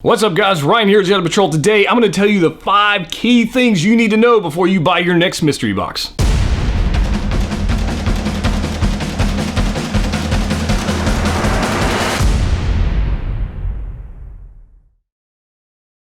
What's up, guys? Ryan here at Jedha Patrol. Today, I'm going to tell you the 5 key things you need to know before you buy your next mystery box.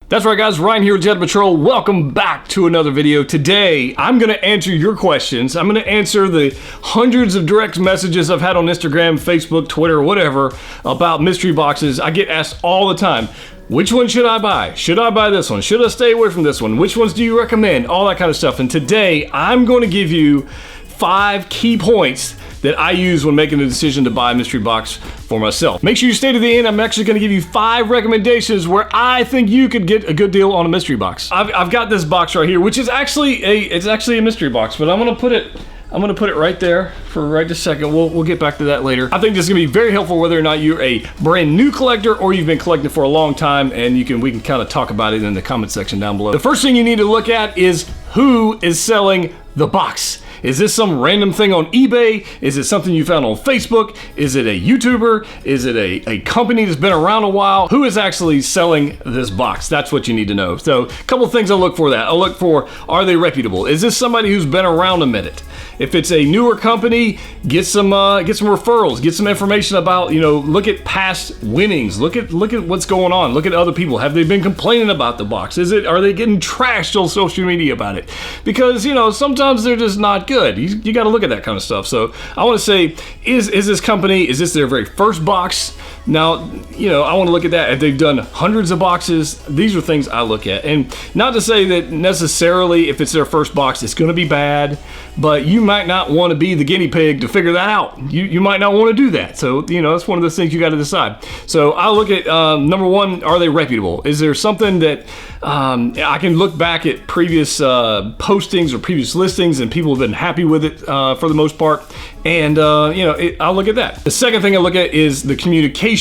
That's right, guys. Ryan here with Jedha Patrol. Welcome back to another video. Today, I'm going to answer your questions. I'm going to answer the hundreds of direct messages I've had on Instagram, Facebook, Twitter, whatever, about mystery boxes. I get asked all the time, which one should I buy? Should I buy this one? Should I stay away from this one? Which ones do you recommend? All that kind of stuff. And today, I'm going to give you 5 key points that I use when making a decision to buy a mystery box for myself. Make sure you stay to the end. I'm actually going to give you 5 recommendations where I think you could get a good deal on a mystery box. I've got this box right here, which is actually a mystery box, but I'm going to put it right there for right this second. We'll get back to that later. I think this is gonna be very helpful whether or not you're a brand new collector or you've been collecting for a long time, and we can kind of talk about it in the comment section down below. The first thing you need to look at is who is selling the box. Is this some random thing on eBay? Is it something you found on Facebook? Is it a YouTuber? Is it a company that's been around a while? Who is actually selling this box? That's what you need to know. So a couple of things I'll look for that. I'll look for, are they reputable? Is this somebody who's been around a minute? If it's a newer company, get some referrals, get some information about, look at past winnings, look at what's going on, look at other people. Have they been complaining about the box? Are they getting trashed on social media about it? Because, sometimes they're just not good. You got to look at that kind of stuff. So I want to say, is this company, is this their very first box? Now, I want to look at that. If they've done hundreds of boxes, these are things I look at. And not to say that necessarily if it's their first box, it's going to be bad, but you might not want to be the guinea pig to figure that out. You might not want to do that. So, that's one of those things you got to decide. So I look at, number one, are they reputable? Is there something that I can look back at previous postings or previous listings and people have been happy with it for the most part? And, I'll look at that. The second thing I look at is the communication.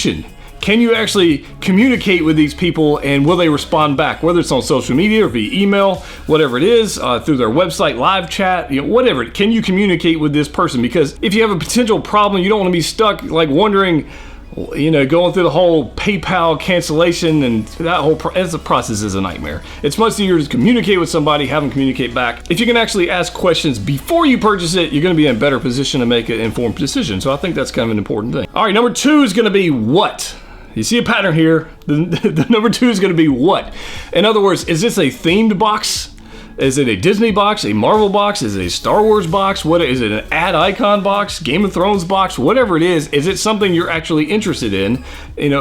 Can you actually communicate with these people, and will they respond back? Whether it's on social media or via email, whatever it is, through their website, live chat, whatever. Can you communicate with this person? Because if you have a potential problem, you don't want to be stuck like wondering, going through the whole PayPal cancellation, and that whole process is a nightmare. It's much easier to communicate with somebody, have them communicate back. If you can actually ask questions before you purchase it, you're going to be in a better position to make an informed decision. So I think that's kind of an important thing. All right, number 2 is going to be what? You see a pattern here. The number 2 is going to be what? In other words, is this a themed box? Is it a Disney box, a Marvel box? Is it a Star Wars box? What is it? An ad icon box, Game of Thrones box? Whatever it is it something you're actually interested in,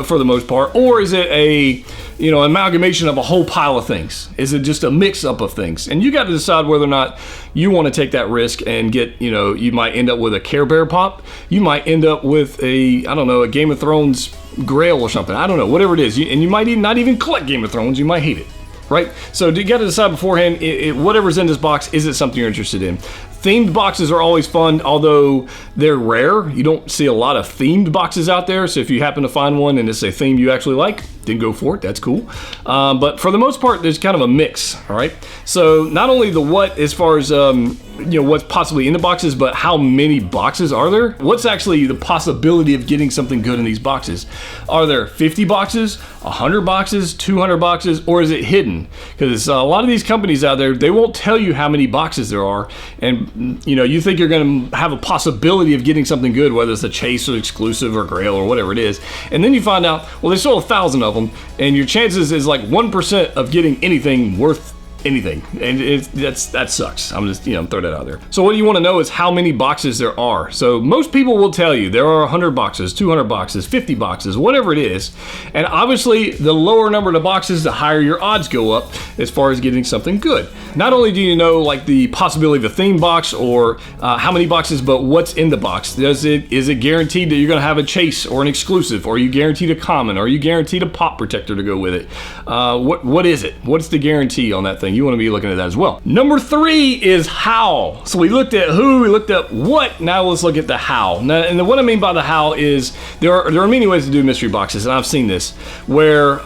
for the most part? Or is it a, amalgamation of a whole pile of things? Is it just a mix up of things? And you got to decide whether or not you want to take that risk and get, you might end up with a Care Bear pop. You might end up with a Game of Thrones Grail or something. I don't know, whatever it is. And you might not even collect Game of Thrones. You might hate it. Right? So you got to decide beforehand, whatever's in this box, is it something you're interested in? Themed boxes are always fun, although they're rare. You don't see a lot of themed boxes out there. So if you happen to find one and it's a theme you actually like, then go for it. That's cool. But for the most part, there's kind of a mix. All right. So not only the what as far as what's possibly in the boxes, but how many boxes are there? What's actually the possibility of getting something good in these boxes? Are there 50 boxes, 100 boxes, 200 boxes, or is it hidden? Because a lot of these companies out there, they won't tell you how many boxes there are, and you think you're going to have a possibility of getting something good, whether it's a chase or exclusive or grail or whatever it is, and then you find out, well, they sold 1,000 of them, and your chances is like 1% of getting anything worth anything, and that sucks. I'm just throw that out there. So what you want to know is how many boxes there are. So most people will tell you there are 100 boxes, 200 boxes, 50 boxes, whatever it is, and obviously the lower number of the boxes, the higher your odds go up as far as getting something good. Not only do you know like the possibility of a theme box or how many boxes, but what's in the box. Is it guaranteed that you're going to have a chase or an exclusive? Or are you guaranteed a common? Or are you guaranteed a pop protector to go with it? What is it? What's the guarantee on that thing? You want to be looking at that as well. Number 3 is how. So we looked at who, we looked at what. Now let's look at the how. Now, and what I mean by the how is there are many ways to do mystery boxes, and I've seen this where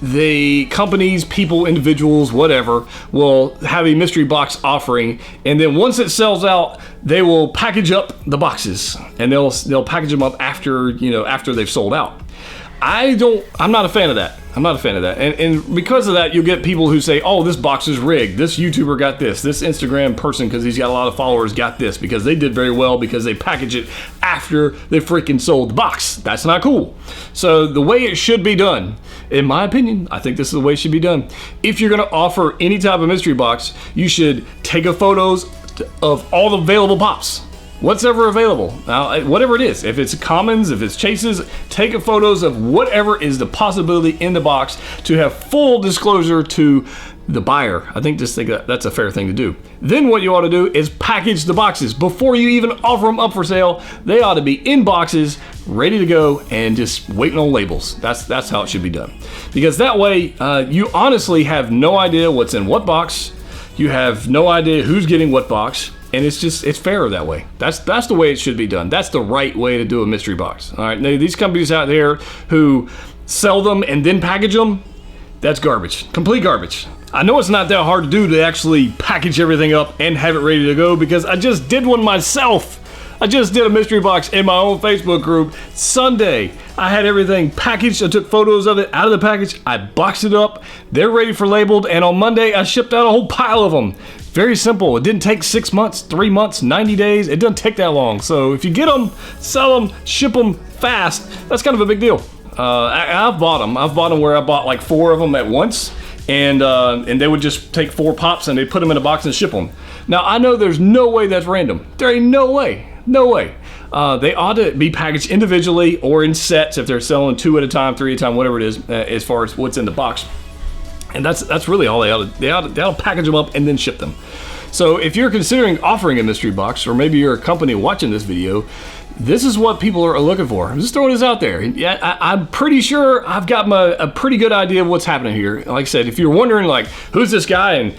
the companies, people, individuals, whatever, will have a mystery box offering, and then once it sells out, they will package up the boxes, and they'll package them up after they've sold out. I'm not a fan of that. I'm not a fan of that. And because of that, you'll get people who say, oh, this box is rigged. This YouTuber got this Instagram person, because he's got a lot of followers, got this because they did very well because they packaged it after they freaking sold the box. That's not cool. So the way it should be done, in my opinion, I think this is the way it should be done. If you're gonna offer any type of mystery box, you should take photos of all the available pops. What's ever available. Now, whatever it is, if it's commons, if it's chases, take photos of whatever is the possibility in the box to have full disclosure to the buyer. I think that's a fair thing to do. Then what you ought to do is package the boxes. Before you even offer them up for sale, they ought to be in boxes, ready to go, and just waiting on labels. That's how it should be done. Because that way, you honestly have no idea what's in what box. You have no idea who's getting what box. And it's fairer that way. That's the way it should be done. That's the right way to do a mystery box. All right, now these companies out there who sell them and then package them, that's garbage, complete garbage. I know it's not that hard to do to actually package everything up and have it ready to go, because I just did one myself. I just did a mystery box in my own Facebook group Sunday. I had everything packaged. I took photos of it out of the package. I boxed it up. They're ready for labeled. And on Monday, I shipped out a whole pile of them. Very simple. It didn't take 6 months, 3 months, 90 days. It doesn't take that long. So if you get them, sell them, ship them fast, that's kind of a big deal. I've bought them. I've bought them where I bought like 4 of them at once. And they would just take 4 pops and they put them in a box and ship them. Now, I know there's no way that's random. There ain't no way. No way. They ought to be packaged individually or in sets if they're selling 2 at a time, 3 at a time, whatever it is, as far as what's in the box. And that's really all they ought to package them up and then ship them. So if you're considering offering a mystery box, or maybe you're a company watching this video, this is what people are looking for. I'm just throwing this out there. Yeah, I'm pretty sure I've got a pretty good idea of what's happening here. Like I said, if you're wondering, like, who's this guy and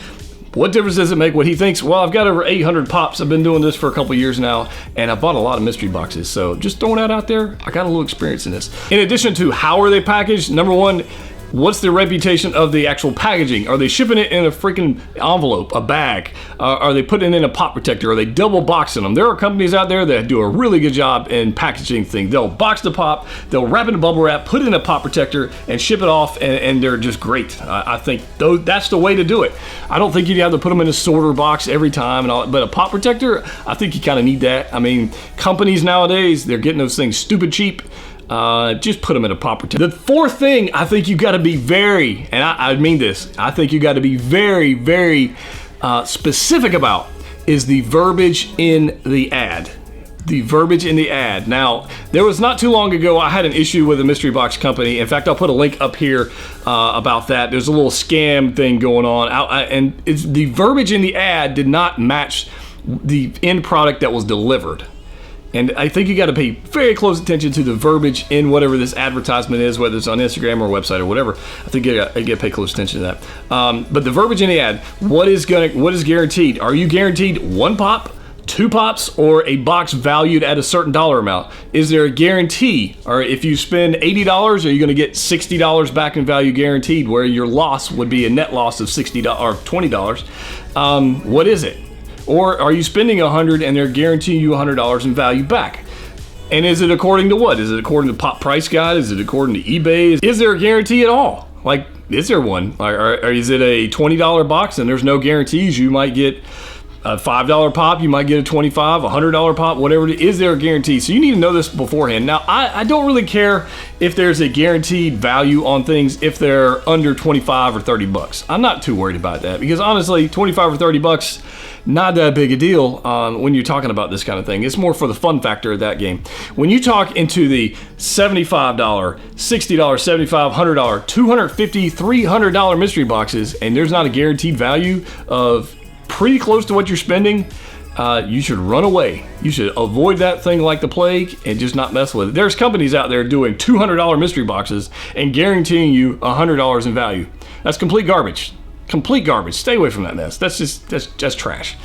what difference does it make what he thinks? Well, I've got over 800 pops. I've been doing this for a couple years now, and I bought a lot of mystery boxes. So just throwing that out there, I got a little experience in this. In addition to how are they packaged, number one, what's the reputation of the actual packaging? Are they shipping it in a freaking envelope, a bag? Are they putting it in a pop protector? Are they double boxing them? There are companies out there that do a really good job in packaging things. They'll box the pop, they'll wrap it in bubble wrap, put it in a pop protector, and ship it off, and they're just great. I think that's the way to do it. I don't think you'd have to put them in a sorter box every time, but a pop protector, I think you kind of need that. I mean, companies nowadays, they're getting those things stupid cheap. Just put them in a pop protector. The fourth thing I think you got to be very, and I mean this, I think you got to be very, very specific about is the verbiage in the ad. The verbiage in the ad. Now, there was not too long ago, I had an issue with a mystery box company. In fact, I'll put a link up here about that. There's a little scam thing going on, and the verbiage in the ad did not match the end product that was delivered. And I think you got to pay very close attention to the verbiage in whatever this advertisement is, whether it's on Instagram or website or whatever. I think you got to pay close attention to that. But the verbiage in the ad, what is guaranteed? Are you guaranteed 1 pop, 2 pops, or a box valued at a certain dollar amount? Is there a guarantee? Or if you spend $80, are you going to get $60 back in value guaranteed, where your loss would be a net loss of $60 or $20? What is it? Or are you spending $100 and they're guaranteeing you $100 in value back? And is it according to what? Is it according to Pop Price Guide? Is it according to eBay? Is there a guarantee at all? Like, is there one? Or is it a $20 box and there's no guarantees? You might get a $5 pop, you might get a $25, $100 pop, whatever it is. Is there a guarantee? So you need to know this beforehand. Now, I don't really care if there's a guaranteed value on things if they're under 25 or 30 bucks. I'm not too worried about that, because honestly, 25 or 30 bucks, not that big a deal when you're talking about this kind of thing. It's more for the fun factor of that game. When you talk into the $75, $60, $75, $100, $250, $300 mystery boxes, and there's not a guaranteed value of pretty close to what you're spending, you should run away. You should avoid that thing like the plague and just not mess with it. There's companies out there doing $200 mystery boxes and guaranteeing you $100 in value. That's complete garbage. Complete garbage. Stay away from that mess. That's trash.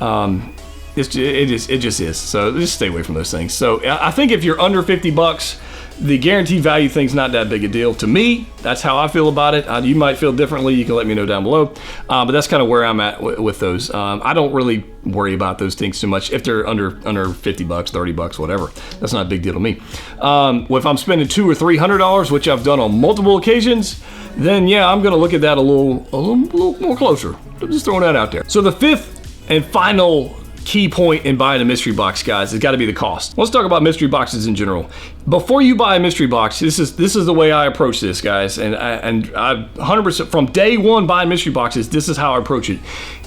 It just is. So just stay away from those things. So I think if you're under 50 bucks, the guaranteed value thing's not that big a deal. To me, that's how I feel about it. You might feel differently. You can let me know down below. But that's kind of where I'm at with those. I don't really worry about those things too much. If they're under 50 bucks, 30 bucks, whatever, that's not a big deal to me. If I'm spending $200 or $300, which I've done on multiple occasions, then yeah, I'm gonna look at that a little more closer. I'm just throwing that out there. So the fifth and final key point in buying a mystery box, guys, has got to be the cost. Let's talk about mystery boxes in general. Before you buy a mystery box, this is the way I approach this, guys, and I 100% from day one buying mystery boxes, this is how I approach it.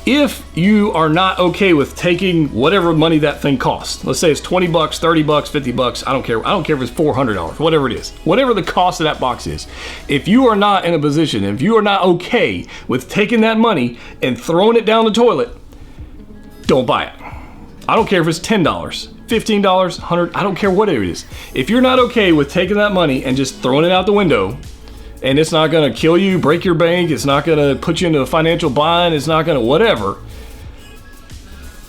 If you are not okay with taking whatever money that thing costs, let's say it's 20 bucks, 30 bucks, 50 bucks, I don't care if it's $400, whatever it is, whatever the cost of that box is. If you are not in a position, if you are not okay with taking that money and throwing it down the toilet, don't buy it. I don't care if it's $10, $15, $100, I don't care what it is. If you're not okay with taking that money and just throwing it out the window, and it's not gonna kill you, break your bank, it's not gonna put you into a financial bind, it's not gonna whatever,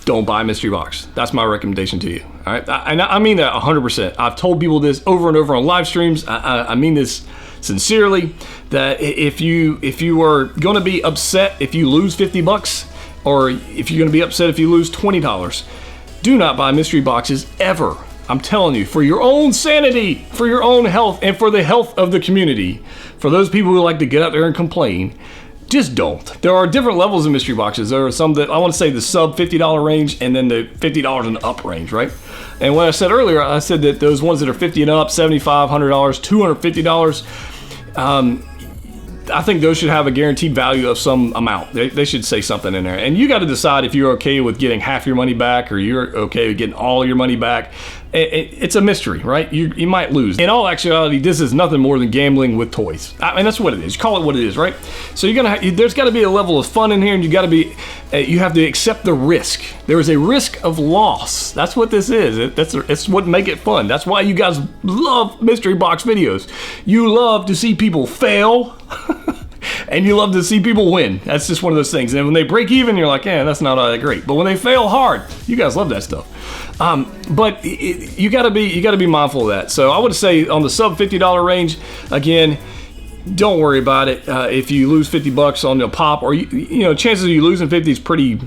don't buy a mystery box. That's my recommendation to you, all right? And I mean that 100%. I've told people this over and over on live streams. I mean this sincerely, that if you are gonna be upset if you lose 50 bucks, or if you're gonna be upset if you lose $20, do not buy mystery boxes ever. I'm telling you, for your own sanity, for your own health, and for the health of the community, for those people who like to get out there and complain, just don't. There are different levels of mystery boxes. There are some that I want to say the sub $50 range, and then the $50 and up range, right? And what I said earlier, I said that those ones that are 50 and up, $75, $100, $250, I think those should have a guaranteed value of some amount. They should say something in there. And you got to decide if you're okay with getting half your money back or you're okay with getting all your money back. It's a mystery, right? You might lose. In all actuality, this is nothing more than gambling with toys. I mean, that's what it is. You call it what it is, right? So there's got to be a level of fun in here, and you have to accept the risk. There is a risk of loss. That's what this is. It's what make it fun. That's why you guys love mystery box videos. You love to see people fail. And you love to see people win. That's just one of those things. And when they break even, you're like, yeah, that's not all that great. But when they fail hard, you guys love that stuff. But you gotta be mindful of that. So I would say on the sub $50 range, again, don't worry about it. If you lose 50 bucks on a pop, or chances of you losing 50 is pretty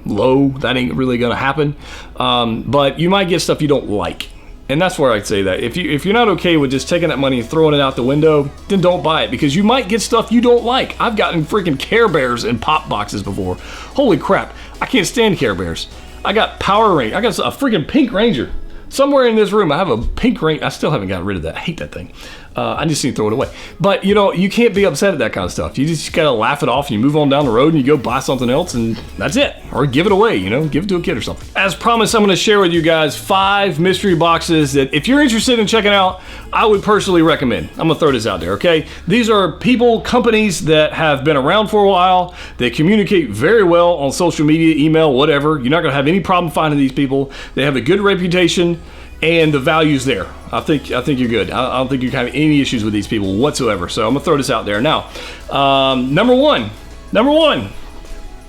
low. That ain't really gonna happen. But you might get stuff you don't like. And that's where I'd say that. If you're not okay with just taking that money and throwing it out the window, then don't buy it, because you might get stuff you don't like. I've gotten freaking Care Bears in pop boxes before. Holy crap, I can't stand Care Bears. I got Power Ranger. I got a freaking Pink Ranger. Somewhere in this room, I have a Pink Ranger. I still haven't gotten rid of that. I hate that thing. I just need to throw it away. But you can't be upset at that kind of stuff. You just gotta laugh it off, and you move on down the road and you go buy something else, and that's it. Or give it away, give it to a kid or something. As promised, I'm gonna share with you guys 5 mystery boxes that if you're interested in checking out, I would personally recommend. I'm gonna throw this out there, okay? These are companies that have been around for a while. They communicate very well on social media, email, whatever. You're not gonna have any problem finding these people. They have a good reputation, and the value's there. I think you're good. I don't think you have any issues with these people whatsoever. So I'm gonna throw this out there now. Number one.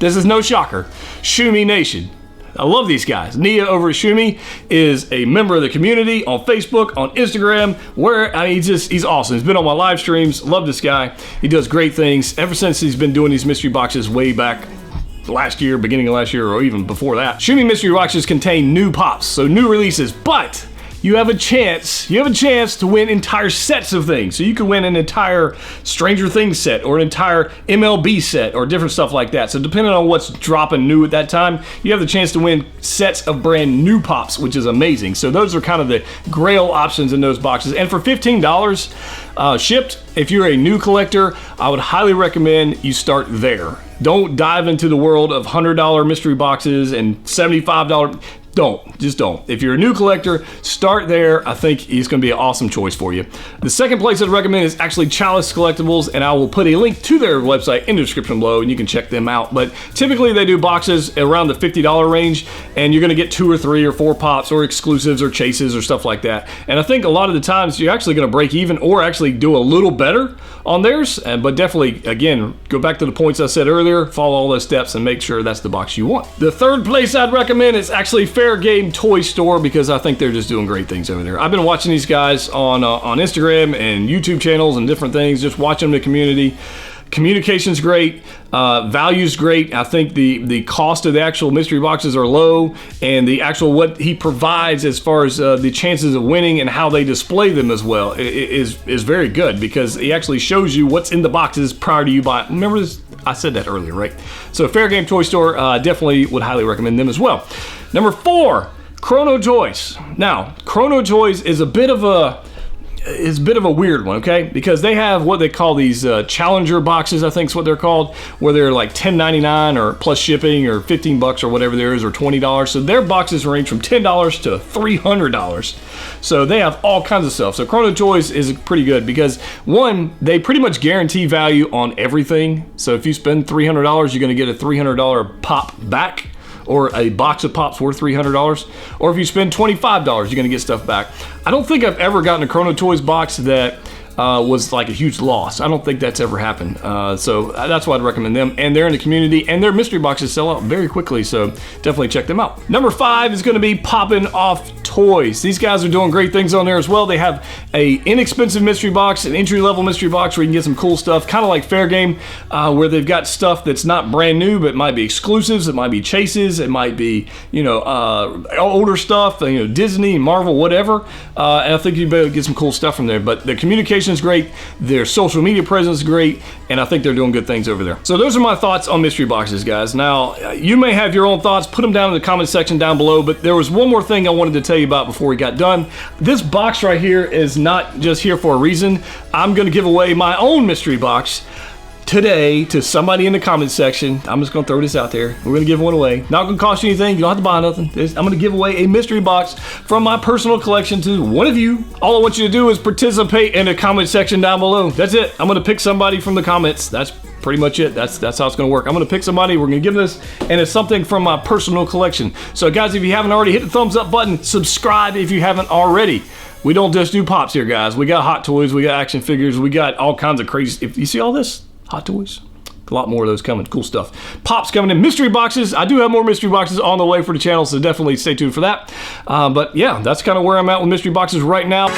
This is no shocker. Shumi Nation. I love these guys. Nia over at Shumi is a member of the community on Facebook, on Instagram, he's awesome. He's been on my live streams. Love this guy. He does great things ever since he's been doing these mystery boxes way back last year, beginning of last year, or even before that. Shumi mystery boxes contain new pops, so new releases, but you have a chance to win entire sets of things. So you can win an entire Stranger Things set, or an entire MLB set, or different stuff like that. So depending on what's dropping new at that time, you have the chance to win sets of brand new pops, which is amazing. So those are kind of the grail options in those boxes. And for $15 shipped, if you're a new collector, I would highly recommend you start there. Don't dive into the world of $100 mystery boxes and $75. Just don't. If you're a new collector, start there. I think it's going to be an awesome choice for you. The second place I'd recommend is actually Chalice Collectibles, and I will put a link to their website in the description below, and you can check them out. But typically they do boxes around the $50 range, and you're going to get 2 or 3 or 4 pops, or exclusives, or chases, or stuff like that. And I think a lot of the times you're actually going to break even, or actually do a little better on theirs. But definitely, again, go back to the points I said earlier, follow all those steps, and make sure that's the box you want. The third place I'd recommend is actually Fair Game Toy Store because I think they're just doing great things over there. I've been watching these guys on Instagram and YouTube channels and different things, just watching the community. Communication's great, value's great. I think the cost of the actual mystery boxes are low, and the actual what he provides as far as the chances of winning and how they display them as well is very good, because he actually shows you what's in the boxes prior to you buying. Remember this? I said that earlier, right? So Fair Game Toy Store, definitely would highly recommend them as well. Number 4, Chrono Toys. Now, Chrono Toys is a bit of a weird one, okay? Because they have what they call these challenger boxes, I think is what they're called, where they're like $10.99 or plus shipping, or $15 or whatever there is, or $20. So their boxes range from $10 to $300. So they have all kinds of stuff. So Chrono Toys is pretty good because, one, they pretty much guarantee value on everything. So if you spend $300, you're gonna get a $300 pop back, or a box of pops worth $300, or if you spend $25, you're gonna get stuff back. I don't think I've ever gotten a Chrono Toys box that was like a huge loss. I don't think that's ever happened. So that's why I'd recommend them. And they're in the community, and their mystery boxes sell out very quickly, so definitely check them out. Number 5 is gonna be Poppin Off Toys. These guys are doing great things on there as well. They have a inexpensive mystery box, an entry-level mystery box where you can get some cool stuff, kind of like Fair Game, where they've got stuff that's not brand new, but might be exclusives, it might be chases, it might be, you know, older stuff, you know, Disney, Marvel, whatever. And I think you'd be able to get some cool stuff from there. But the communication is great, their social media presence is great, and I think they're doing good things over there. So those are my thoughts on mystery boxes, guys. Now, you may have your own thoughts, put them down in the comment section down below, but there was one more thing I wanted to tell you about before we got done. This box right here is not just here for a reason. I'm gonna give away my own mystery box today to somebody in the comment section. I'm just gonna throw this out there. We're gonna give one away. Not gonna cost you anything. You don't have to buy nothing. I'm gonna give away a mystery box from my personal collection to one of you. All I want you to do is participate in the comment section down below. That's it. I'm gonna pick somebody from the comments. That's pretty much it. That's how it's gonna work. I'm gonna pick somebody, we're gonna give this, and it's something from my personal collection. So guys, if you haven't already, hit the thumbs up button, subscribe if you haven't already. We don't just do pops here, guys. We got Hot Toys, we got action figures, we got all kinds of crazy, if you see all this, Hot Toys, a lot more of those coming, cool stuff. Pops coming in, mystery boxes. I do have more mystery boxes on the way for the channel, so definitely stay tuned for that. But yeah, that's kind of where I'm at with mystery boxes right now.